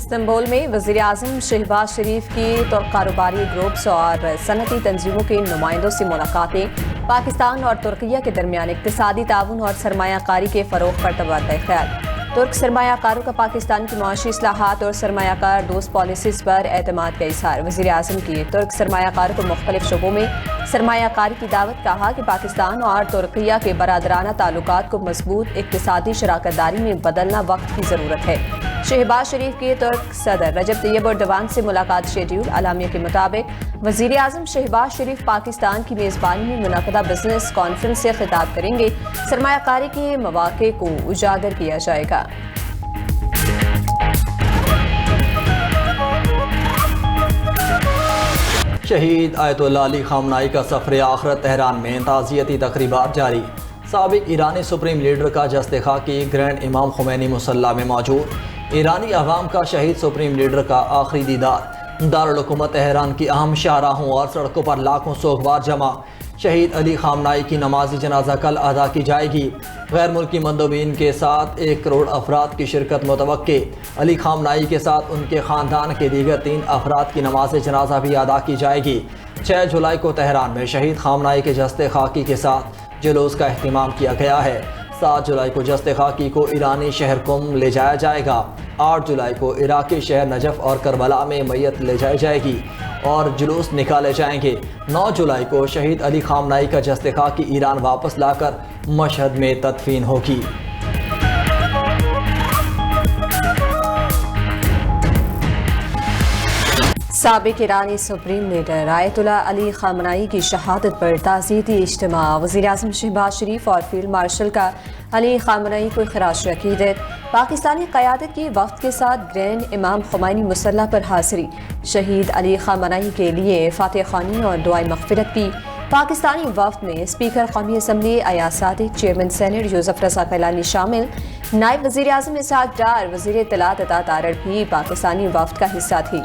Istanbul میں وزیر اعظم شہباز شریف کی ترک کاروباری گروپس اور صنعتی تنظیموں کے نمائندوں سے ملاقاتیں پاکستان اور ترکیہ کے درمیان اقتصادی تعاون اور سرمایہ کاری کے فروغ پر تبادلہ خیال۔ ترک سرمایہ کاروں کا پاکستان کی معاشی اصلاحات اور سرمایہ کار دوست پالیسیز پر اعتماد کا اظہار۔ وزیر اعظم کی ترک سرمایہ کاروں کو مختلف شعبوں میں سرمایہ کاری کی دعوت۔ کہا کہ پاکستان اور ترکیہ کے برادرانہ تعلقات کو مضبوط اقتصادی شراکت داری میں بدلنا وقت کی ضرورت ہے۔ شہباز شریف کی ترک صدر رجب طیب ایردوان سے ملاقات شیڈول۔ اعلامیہ کے مطابق وزیر اعظم شہباز شریف پاکستان کی میزبانی میں منعقدہ بزنس کانفرنس سے خطاب کریں گے۔ سرمایہ کاری کے مواقع کو اجاگر کیا جائے گا۔ شہید آیت اللہ علی خامنہئی کا سفر آخرت تہران میں تعزیتی تقریبات جاری۔ سابق ایرانی سپریم لیڈر کا جسد خاکی گرینڈ امام خمینی مصلی میں موجود۔ ایرانی عوام کا شہید سپریم لیڈر کا آخری دیدار۔ دارالحکومت تہران کی اہم شاہراہوں اور سڑکوں پر لاکھوں سوگوار جمع۔ شہید علی خامنہئی کی نماز جنازہ کل ادا کی جائے گی۔ غیر ملکی مندوبین کے ساتھ 1 کروڑ افراد کی شرکت متوقع۔ علی خامنہئی کے ساتھ ان کے خاندان کے دیگر 3 افراد کی نماز جنازہ بھی ادا کی جائے گی۔ 6 جولائی کو تہران میں شہید خامنہئی کے جسد خاکی کے ساتھ جلوس کا اہتمام کیا گیا ہے۔ 7 جولائی کو جسد خاکی کو ایرانی شہر قم لے جایا جائے گا۔ 8 جولائی کو عراقی شہر نجف اور کربلا میں میت لے جائی جائے گی اور جلوس نکالے جائیں گے۔ 9 جولائی کو شہید علی خامنہئی کا جسد خاکی ایران واپس لا کر مشہد میں تدفین ہوگی۔ سابق ایرانی سپریم لیڈر آیت اللہ علی خامنہئی کی شہادت پر تعزیتی اجتماع۔ وزیر اعظم شہباز شریف اور فیلڈ مارشل کا علی خامنہئی کو خراج عقیدت۔ پاکستانی قیادت کی وفد کے ساتھ گرینڈ امام خمینی مصلی پر حاضری۔ شہید علی خامنہئی کے لیے فاتح خوانی اور دعائے مغفرت کی۔ پاکستانی وفد میں اسپیکر قومی assembly Ayaz Sadiq, chairman senate یوسف رضا گیلانی شامل۔ نائب وزیر اعظم اسحاق ڈار، وزیر اطلاعات عطا تارڑ بھی پاکستانی وفد کا حصہ تھی۔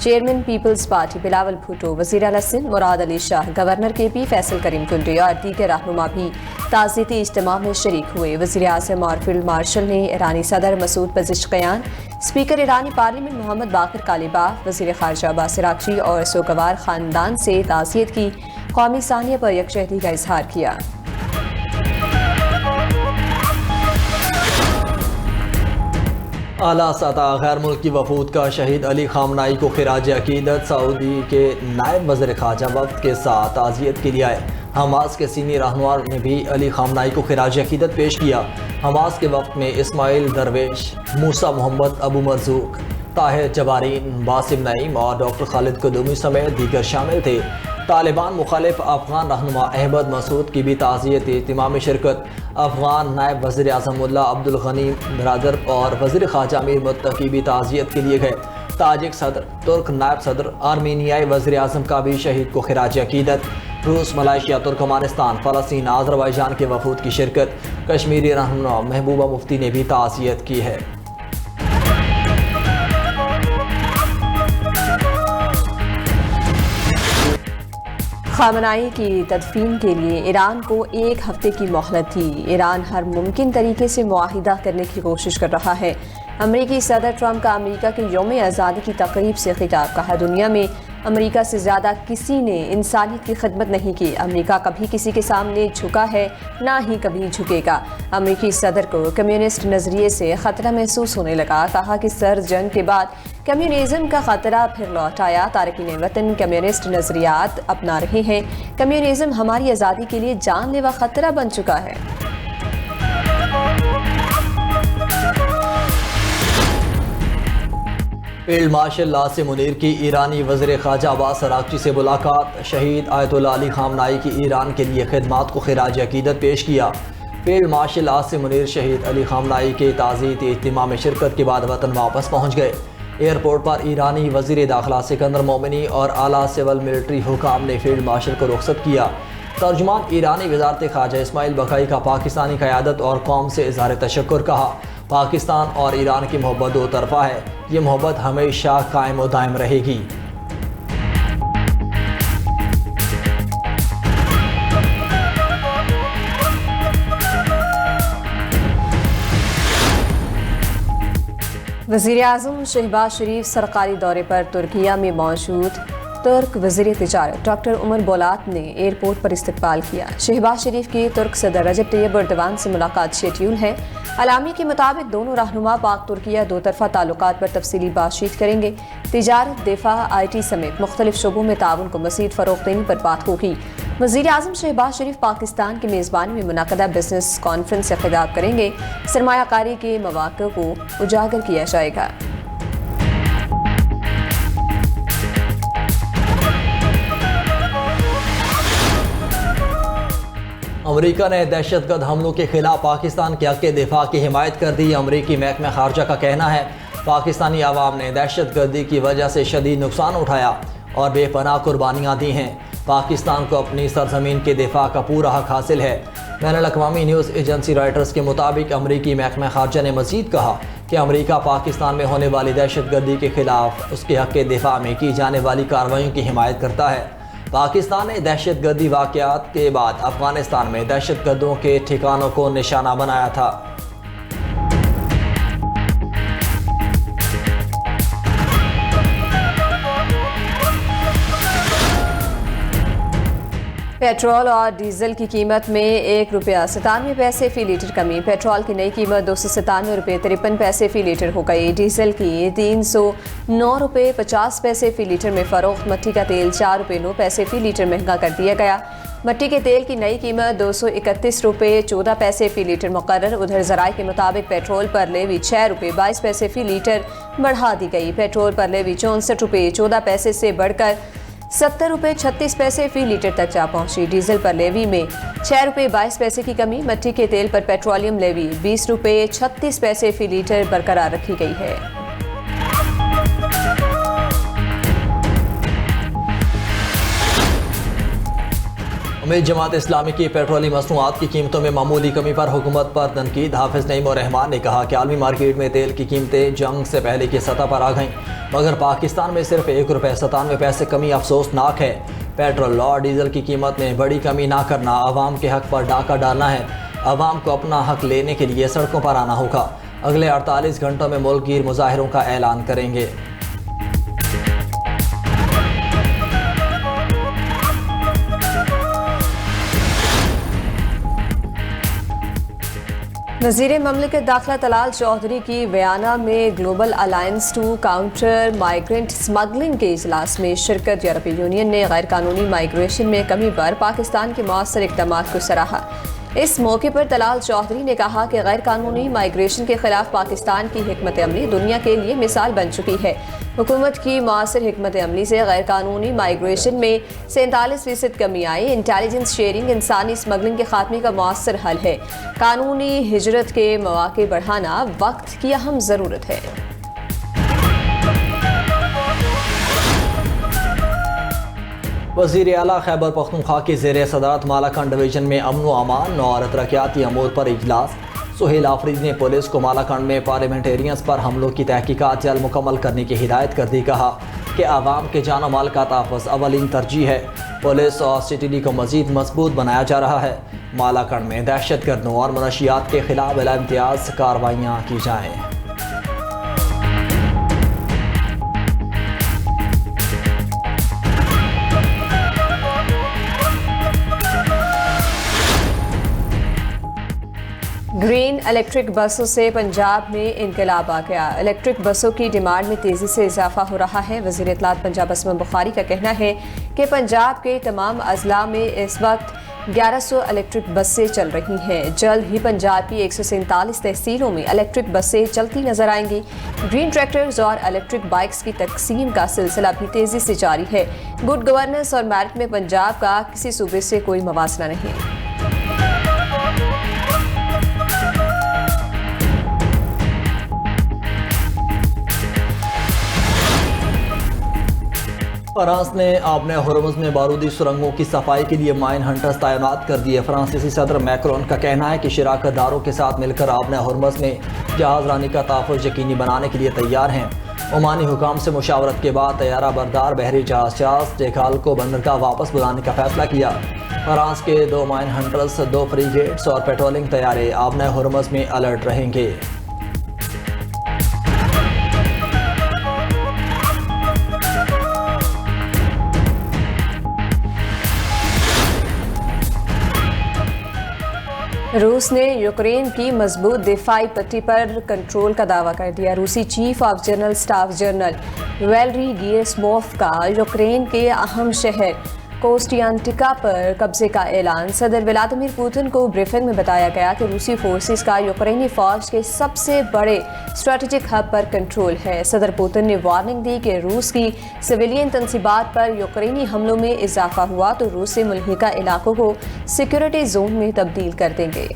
چیئرمین پیپلز پارٹی بلاول بھٹو، وزیر اعلیٰ سندھ مراد علی شاہ، گورنر کے پی فیصل کریم کنڈی اور دیگر رہنما بھی تعزیتی اجتماع میں شریک ہوئے۔ وزیر اعظم اور فیلڈ مارشل نے ایرانی صدر مسعود پزشکیان، اسپیکر ایرانی پارلیمنٹ محمد باقر کالیباف، وزیر خارجہ عباس عراقچی اور سوگوار خاندان سے تعزیت کی۔ قومی ثانیہ پر یکجہتی کا اظہار کیا۔ اعلیٰ سطح غیر ملکی وفود کا شہید علی خامنہئی کو خراج عقیدت۔ سعودی کے نائب وزیر خارجہ وفد کے ساتھ تعزیت کے لیے آئے۔ حماس کے سینئر رہنما نے بھی علی خامنہئی کو خراج عقیدت پیش کیا۔ حماس کے وفد میں اسماعیل درویش، موسیٰ محمد ابو مرزوق، طاہر جبارین، باسم نعیم اور ڈاکٹر خالد قدومی سمیت دیگر شامل تھے۔ طالبان مخالف افغان رہنما احمد مسعود کی بھی تعزیتی اجتماع میں شرکت۔ افغان نائب وزیر اعظم ملا عبدالغنی برادر اور وزیر خارجہ امیر متقی بھی تعزیت کے لیے گئے۔ تاجک صدر، ترک نائب صدر، آرمینیائی وزیر اعظم کا بھی شہید کو خراج عقیدت۔ روس، ملائیشیا، ترکمانستان، فلسطین، آذربائیجان کے وفود کی شرکت۔ کشمیری رہنما محبوبہ مفتی نے بھی تعزیت کی ہے۔ خامنہئی کی تدفین کے لیے ایران کو 1 ہفتے کی مہلت تھی۔ ایران ہر ممکن طریقے سے معاہدہ کرنے کی کوشش کر رہا ہے۔ امریکی صدر ٹرمپ کا امریکہ کے یوم آزادی کی تقریب سے خطاب۔ کہا دنیا میں امریکہ سے زیادہ کسی نے انسانیت کی خدمت نہیں کی۔ امریکہ کبھی کسی کے سامنے جھکا ہے، نہ ہی کبھی جھکے گا۔ امریکی صدر کو کمیونسٹ نظریے سے خطرہ محسوس ہونے لگا۔ کہا کہ سرد جنگ کے بعد کمیونزم کا خطرہ پھر لوٹ آیا۔ تارکین وطن کمیونسٹ نظریات اپنا رہے ہیں۔ کمیونزم ہماری آزادی کے لیے جان لیوا خطرہ بن چکا ہے۔ فیلڈ مارشل عاصم منیر کی ایرانی وزیر خارجہ عباس عراقچی سے ملاقات۔ شہید آیت اللہ علی خامنہئی کی ایران کے لیے خدمات کو خراج عقیدت پیش کیا۔ فیلڈ مارشل عاصم منیر شہید علی خامنہئی کے تعزیتی اجتماع میں شرکت کے بعد وطن واپس پہنچ گئے۔ ایئرپورٹ پر ایرانی وزیر داخلہ سکندر مومنی اور اعلیٰ سول ملٹری حکام نے فیلڈ مارشل کو رخصت کیا۔ ترجمان ایرانی وزارت خارجہ اسماعیل بقائی کا پاکستانی قیادت اور قوم سے اظہار تشکر۔ کہا پاکستان اور ایران کی محبت 2 طرفہ ہے، یہ محبت ہمیشہ قائم و دائم رہے گی۔ वज़ीर आज़म शहबाज शरीफ सरकारी दौरे पर तुर्किया में मौजूद तुर्क वज़ीर तिजारत डॉक्टर उमर बोलात ने एयरपोर्ट पर इस्तकबाल किया। शहबाज शरीफ की तुर्क सदर रजब तैयब एर्दोगान से मुलाकात शेड्यूल है। अलामी के मुताबिक दोनों रहनुमा पाक तुर्किया दो तरफ़ा ताल्लुकात पर तफसीली बातचीत करेंगे। तिजारत, दिफा, IT समेत मुख्तलिफ शोबों में ताउन को मज़ीद फ़रोग़ देने पर बात होगी। वज़ीर आज़म शहबाज शरीफ पाकिस्तान की मेज़बानी में मुनक़दा बिजनेस कॉन्फ्रेंस से खिताब करेंगे। सरमायाकारी के मौक़े को उजागर किया जाएगा। अमरीका ने दहशतगर्द हमलों के खिलाफ पाकिस्तान के हक़ दिफा की हिमायत कर दी। अमरीकी महकमा ख़ारजा का कहना है पाकिस्तानी अवाम ने दहशतगर्दी की वजह से शदीद नुकसान उठाया और बेपनाह कुर्बानियाँ दी हैं। पाकिस्तान को अपनी सरजमीन के दिफा का पूरा हक़ हासिल है। बैनुल-अक़वामी न्यूज़ एजेंसी रॉयटर्स के मुताबिक अमरीकी महकमा ख़ारजा ने मज़ीद कहा कि अमरीका पाकिस्तान में होने वाली दहशतगर्दी के खिलाफ उसके हक़ दिफा में की जाने वाली कार्रवाइयों की हिमायत करता है। पाकिस्तान ने दहशतगर्दी वाक़यात के बाद अफ़गानिस्तान में दहशतगर्दों के ठिकानों को निशाना बनाया था। पेट्रोल और डीजल की कीमत में ₹1.97 फ़ी लीटर कमी। पेट्रोल की नई कीमत ₹297.53 फ़ी लीटर हो गई। डीजल की ₹309.50 फ़ी लीटर में फ़रोख्त। मट्टी का तेल ₹4.09 फ़ी लीटर महंगा कर दिया गया। मट्टी के तेल की नई कीमत ₹231.14 फ़ी लीटर मुकर्रर। उधर ज़राए के मुताबिक पेट्रोल पर लेवी ₹6.22 फ़ी लीटर बढ़ा दी गई। पेट्रोल पर लेवी ₹64.14 से बढ़कर ₹70.36 फ़ी लीटर तक जा पहुंची। डीजल पर लेवी में ₹6.22 की कमी। मट्टी के तेल पर पेट्रोलियम लेवी ₹20.36 फ़ी लीटर बरकरार रखी गई है। उम्मीद जमात इस्लामी की पेट्रोलियम मसनूआत की कीमतों में मामूली कमी पर हुकूमत पर तनकीद। हाफिज़ नईम और रहमान ने कहा कि आलमी मार्केट में तेल की कीमतें जंग से पहले की सतह पर आ गईं, मगर पाकिस्तान में सिर्फ ₹1.97 कमी अफसोसनाक है। पेट्रोल और डीजल की कीमत में बड़ी कमी ना करना आवाम के हक़ पर डाका डालना है। आवाम को अपना हक़ लेने के लिए सड़कों पर आना होगा। अगले 48 घंटों में मुल्क गिर मुजाहिरों का ऐलान करेंगे। वज़ीर ममलिकत दाखिला तलाल चौधरी की वियना में global alliance to counter migrant smuggling के इजलास में शिरकत। यूरोपीय यूनियन ने गैर कानूनी माइग्रेशन में कमी पर पाकिस्तान के मौसर इक़दाम को सराहा। इस मौके पर तलाल चौधरी ने कहा कि गैर कानूनी माइग्रेशन के खिलाफ पाकिस्तान की हिकमत अमली दुनिया के लिए मिसाल बन चुकी है। हुकूमत की मौसर हिकमत अमली से गैर कानूनी माइग्रेशन में 47% कमी आई। इंटेलिजेंस शेयरिंग इंसानी स्मगलिंग के खात्मे का मौसर हल है। कानूनी हिजरत के मौके बढ़ाना वक्त की अहम ज़रूरत है। वज़ीर आला खैबर पख्तूनख्वा की ज़ेर सदारत मालाकंड डिवीज़न में अमन व अमान और तरक्याती अमूर पर इजलास। सुहेल आफरीदी ने पुलिस को मालाकंड में पार्लियामेंटेरियंस पर हमलों की तहकीकात जल्द मुकम्मल करने की हिदायत कर दी। कहा कि आवाम के जान माल का तहफ़्फ़ुज़ अवलीन तरजीह है। पुलिस और CTD को मज़ीद मजबूत बनाया जा रहा है। मालाकंड में दहशतगर्दों और मनशियात के खिलाफ बिला इम्तियाज़ कार्रवाइयाँ की जाएँ। ग्रीन इलेक्ट्रिक बसों से पंजाब में इनकलाब आ गया। इलेक्ट्रिक बसों की डिमांड में तेज़ी से इजाफा हो रहा है। वज़ीर इत्तलात पंजाब असम बुखारी का कहना है कि पंजाब के तमाम अजला में इस वक्त 1100 इलेक्ट्रिक बसें चल रही हैं। जल्द ही पंजाब की 147 तहसीलों में इलेक्ट्रिक बसें चलती नजर आएंगी। ग्रीन ट्रैक्टर्स और इलेक्ट्रिक बाइक्स की तकसीम का सिलसिला भी तेज़ी से जारी है। गुड गवर्नेंस और मेरिट में पंजाब का किसी सूबे से कोई मवासना नहीं। फ्रांस ने आपने हॉर्मुज़ में बारूदी सुरंगों की सफाई के लिए माइन हंटर्स तैनात कर दिए। फ्रांसीसी सदर मैक्रोन का कहना है कि शिराकतदारों के साथ मिलकर आपने हॉर्मुज़ में जहाज़ रानी का तहफ़्फ़ुज़ यकीनी बनाने के लिए तैयार हैं। ओमानी हुकाम से मुशावरत के बाद तैयारा बरदार बहरी जहाज़ चार्ल्स डे गॉल को बंदरगाह वापस बुलाने का फैसला किया। फ्रांस के 2 माइन हंटर्स, 2 फ्रीगेट्स और पेट्रोलिंग तैयारे आपने हॉर्मुज़ में अलर्ट रहेंगे। रूस ने यूक्रेन की मजबूत दिफाई पट्टी पर कंट्रोल का दावा कर दिया। रूसी chief of general staff general Valery Gerasimov का यूक्रेन के अहम शहर कोस्टियांटिका पर कब्जे का ऐलान। सदर व्लादिमीर पुतिन को ब्रीफिंग में बताया गया कि रूसी फोर्सेस का यूक्रेनी फौज के सबसे बड़े स्ट्रेटेजिक हब पर कंट्रोल है। सदर पुतिन ने वार्निंग दी कि रूस की सिविलियन तंसीबात पर यूक्रेनी हमलों में इजाफा हुआ तो रूस से मुल्हिका इलाकों को सिक्योरिटी जोन में तब्दील कर देंगे।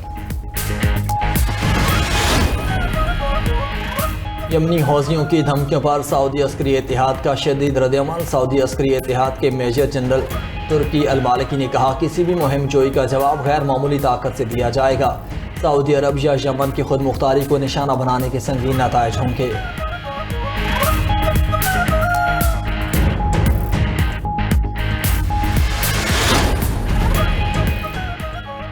यमनी हौजियों की धमकियों पर सऊदी अस्करी इत्तेहाद का शदीद रद्दअमल। सऊदी अस्करी इत्तेहाद के मेजर जनरल तुर्की अल मालिकी ने कहा किसी भी मुहिम जोई का जवाब गैर मामूली ताकत से दिया जाएगा। सऊदी अरब या यमन की खुद मुख्तारी को निशाना बनाने के संगीन नताइज होंगे।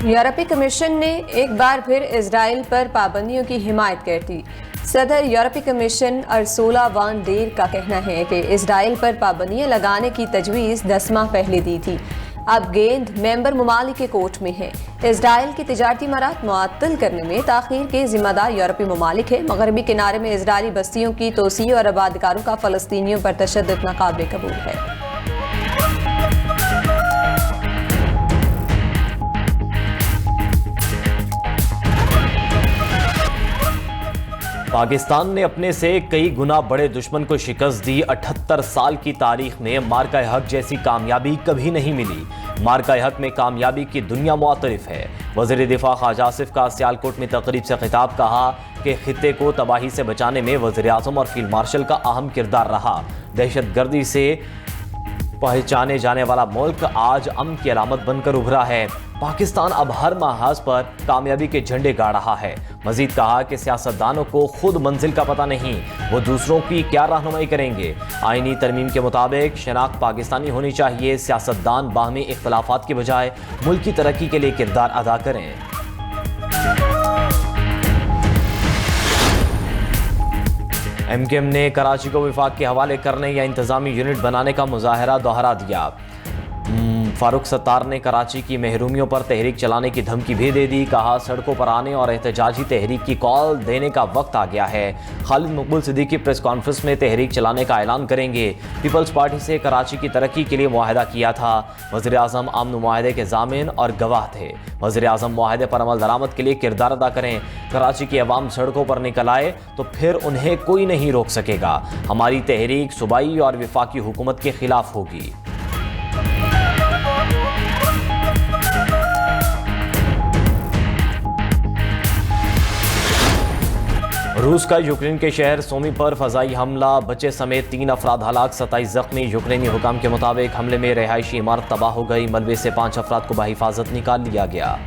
यूरोपीय कमीशन ने एक बार फिर इजराइल पर पाबंदियों की हिमायत कर दी। सदर यूरोपीय कमीशन अर्सुला वान डेर का कहना है कि इजराइल पर पाबंदियां लगाने की तजवीज़ 10 माह पहले दी थी। अब गेंद मेंबर ममालिक के कोर्ट में है। इजराइल की तिजारती इमारात मुअत्तल करने में ताख़ीर के जिम्मेदार यूरोपीय ममालिक है। मगरबी किनारे में इजरायली बस्तियों की तोसी और आबादकारों का फ़लस्तीनियों पर तशद्दुद नाक़ाबिल कबूल है। पाकिस्तान ने अपने से कई गुना बड़े दुश्मन को शिकस्त दी। 78 साल की तारीख में मार्का हक जैसी कामयाबी कभी नहीं मिली। मार्का हक में कामयाबी की दुनिया मुअतरिफ है। वज़ीर दिफा ख्वाजा आसिफ का सियालकोट में तकरीब से खिताब। कहा कि खित्ते को तबाही से बचाने में वज़ीर आज़म और फील्ड मार्शल का अहम किरदार रहा। दहशतगर्दी से पहचाने जाने वाला मुल्क आज अमन की अलामत बनकर उभरा है। पाकिस्तान अब हर महाज पर कामयाबी के झंडे गाड़ रहा है। मजीद कहा कि सियासतदानों को खुद मंजिल का पता नहीं, वो दूसरों की क्या रहनुमाई करेंगे। आईनी तरमीम के मुताबिक शनाख्त पाकिस्तानी होनी चाहिए। सियासतदान बाहमी इख्तलाफात की बजाय मुल्क की तरक्की के लिए किरदार अदा करें। एमकेएम ने कराची को विफाक के हवाले करने या इंतजामी यूनिट बनाने का मुजाहरा दोहरा दिया। फारूक सत्तार ने कराची की महरूमियों पर तहरीक चलाने की धमकी भी दे दी। कहा सड़कों पर आने और एहतजाजी तहरीक की कॉल देने का वक्त आ गया है। खालिद मकबूल सिद्दीकी प्रेस कॉन्फ्रेंस में तहरीक चलाने का ऐलान करेंगे। पीपल्स पार्टी से कराची की तरक्की के लिए मुआहदा किया था। वज़ीर आज़म अमन मुआहदे के ज़ामिन और गवाह थे। वज़ीर आज़म मुआहदे पर अमल दरामद के लिए किरदार अदा करें। कराची की अवाम सड़कों पर निकल आए तो फिर उन्हें कोई नहीं रोक सकेगा। हमारी तहरीक सूबाई और वफाकी हुकूमत के खिलाफ होगी। रूस का यूक्रेन के शहर सोमी पर फजाई हमला, बच्चे समेत 3 अफराद हलाक, 27 जख्मी। यूक्रेनी हुकाम के मुताबिक हमले में रिहायशी इमारत तबाह हो गई। मलबे से 5 अफराद को बहिफाजत निकाल लिया गया।